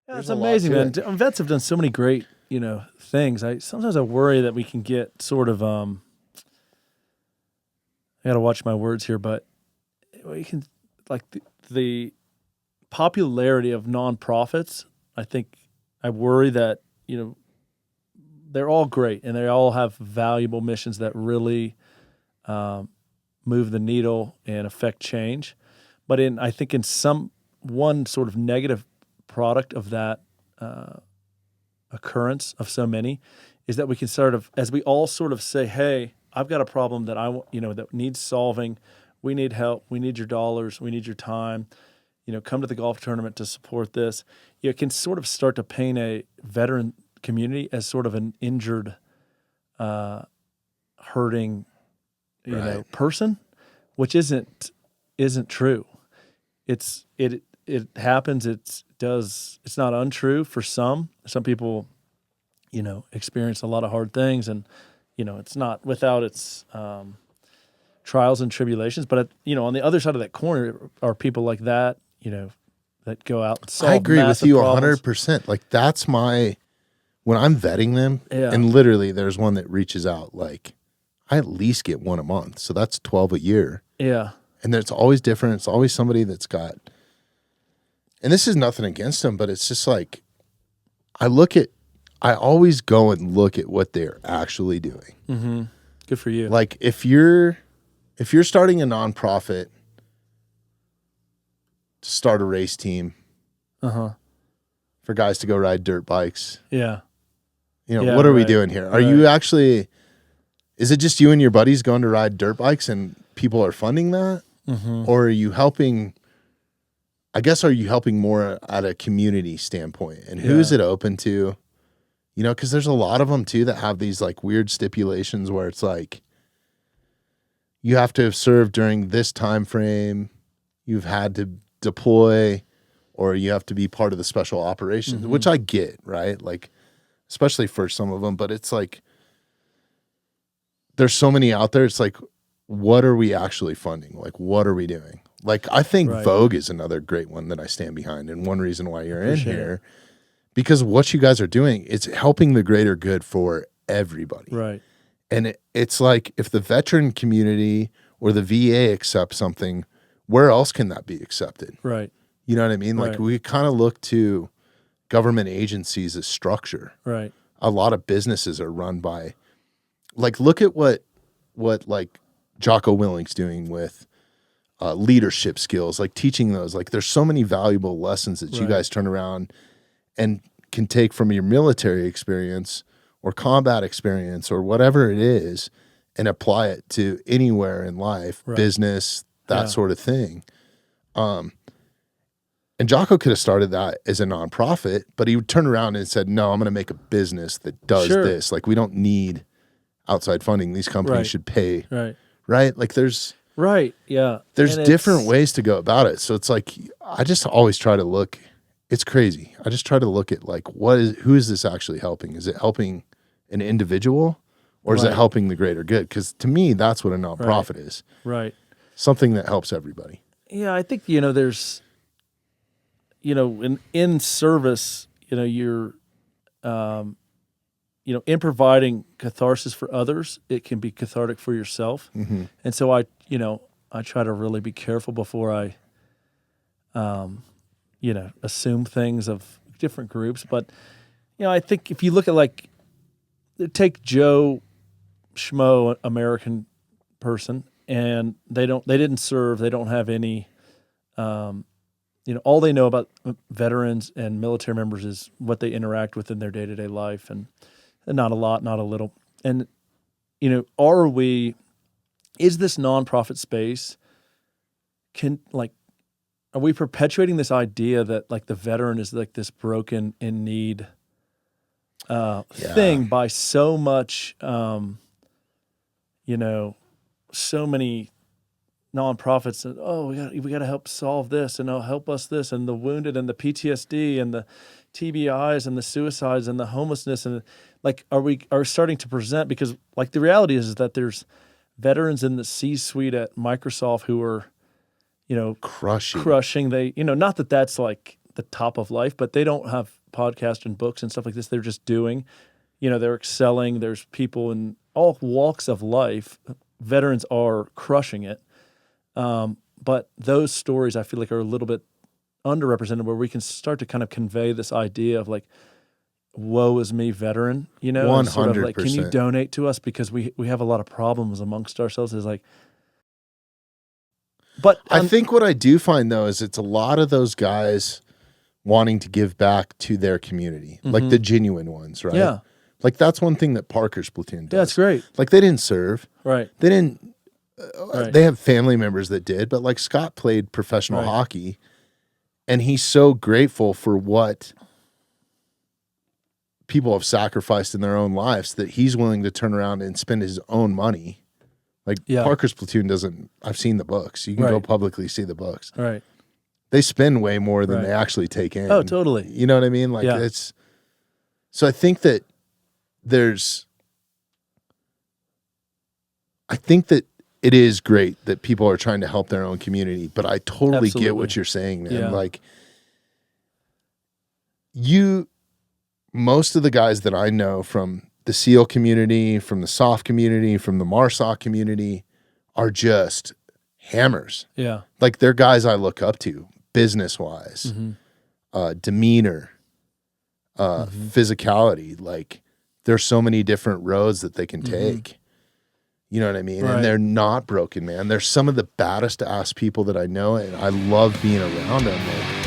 Yeah, There's it's a lot amazing, to man. it. Vets have done so many great, things. Sometimes I worry that we can get sort of I got to watch my words here, but we can like the popularity of nonprofits. I worry that they're all great and they all have valuable missions that really move the needle and affect change. But I think in one sort of negative product of that occurrence of so many is that we can as we all sort of say, hey, I've got a problem that that needs solving. We need help. We need your dollars. We need your time. Come to the golf tournament to support this. It can sort of start to paint a veteran community as sort of an injured, hurting, person, which isn't true. It happens. It's not untrue for some. Some people, experience a lot of hard things, and it's not without its trials and tribulations. But on the other side of that corner are people like that, that go out and solve. I agree with massive you problems. 100%. Like that's when I'm vetting them, Yeah. and literally there's one that reaches out, like I at least get one a month. So that's 12 a year. Yeah. And then it's always different. It's always somebody that's got, and this is nothing against them, but it's just like, I always go and look at what they're actually doing. Mm-hmm. Good for you. Like if you're starting a nonprofit to start a race team for guys to go ride dirt bikes, Yeah. what are we doing here? Are you actually, is it just you and your buddies going to ride dirt bikes and people are funding that? Mm-hmm. Or are you helping, are you helping more at a community standpoint? And who is it open to? Because there's a lot of them too that have these like weird stipulations where it's like, you have to have served during this time frame, you've had to deploy, or you have to be part of the special operations, which I get, right? Like, especially for some of them, but it's like, there's so many out there. It's like, what are we actually funding? Like, what are we doing? Like, I think Vogue is another great one that I stand behind. And one reason why you're in here, because what you guys are doing, it's helping the greater good for everybody. Right. And it's like, if the veteran community or the VA accepts something, where else can that be accepted? Right. You know what I mean? Like we kind of look to government agencies as structure. Right. A lot of businesses are run by, like, look at what like Jocko Willing's doing with leadership skills, like teaching those. Like there's so many valuable lessons that you guys turn around and can take from your military experience or combat experience or whatever it is and apply it to anywhere in life, business, that sort of thing. And Jocko could have started that as a nonprofit, but he would turn around and said, no, I'm going to make a business that does this. Like we don't need outside funding. These companies should pay. Right. Like there's different ways to go about it. So it's like, I just always try to look, it's crazy. I just try to look at like, who is this actually helping? Is it helping an individual or is it helping the greater good? Because to me, that's what a nonprofit is. Right. Something that helps everybody. Yeah. I think, there's, in service, you're, in providing catharsis for others, it can be cathartic for yourself. Mm-hmm. And so I try to really be careful before I, assume things of different groups. But, I think if you look at take Joe Schmo, American person, and they didn't serve, they don't have any, all they know about veterans and military members is what they interact with in their day-to-day life, and not a lot, not a little. And, is this nonprofit space, are we perpetuating this idea that the veteran is like this broken, in need thing by so much, so many nonprofits and we got to help solve this and help us this and the wounded and the PTSD and the TBIs and the suicides and the homelessness and are starting to present, because the reality is that there's veterans in the C-suite at Microsoft who are crushing. They not that that's the top of life, but they don't have podcasts and books and stuff like this. They're just doing, they're excelling. There's people in all walks of life. Veterans are crushing it. But those stories I feel like are a little bit underrepresented, where we can start to kind of convey this idea of like, woe is me, veteran, 100%. Sort of like, can you donate to us? Because we have a lot of problems amongst ourselves. Is like, but I think what I do find though is it's a lot of those guys wanting to give back to their community, like the genuine ones, right? Yeah. Like that's one thing that Parker's platoon does. Yeah, that's great. Like they didn't serve. Right. They didn't, right. They have family members that did, but like Scott played professional hockey, and he's so grateful for what people have sacrificed in their own lives that he's willing to turn around and spend his own money. Like Parker's platoon doesn't, I've seen the books. You can go publicly see the books. Right. They spend way more than they actually take in. Oh, totally. You know what I mean? Like it's, so I think that it is great that people are trying to help their own community, but I totally get what you're saying, man. Yeah. Like most of the guys that I know from the SEAL community, from the SOF community, from the MARSOC community are just hammers. Yeah. Like they're guys I look up to business-wise, demeanor, physicality. Like there's so many different roads that they can take. You know what I mean? Right. And they're not broken, man. They're some of the baddest ass people that I know, and I love being around them, man.